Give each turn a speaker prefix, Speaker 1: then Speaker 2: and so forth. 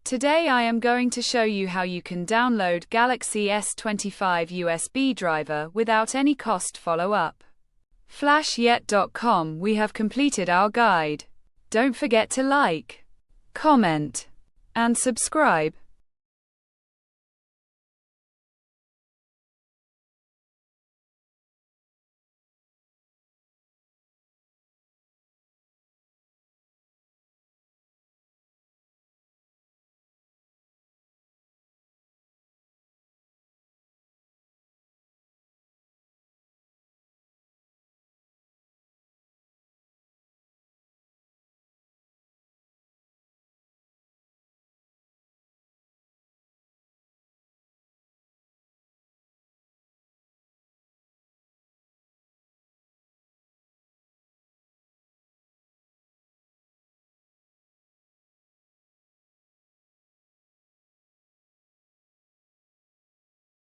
Speaker 1: Today I am going to show you how you can download Galaxy S25 USB driver without any cost. Follow up. Flashyet.com. We have completed our guide. Don't forget to like, comment, and subscribe.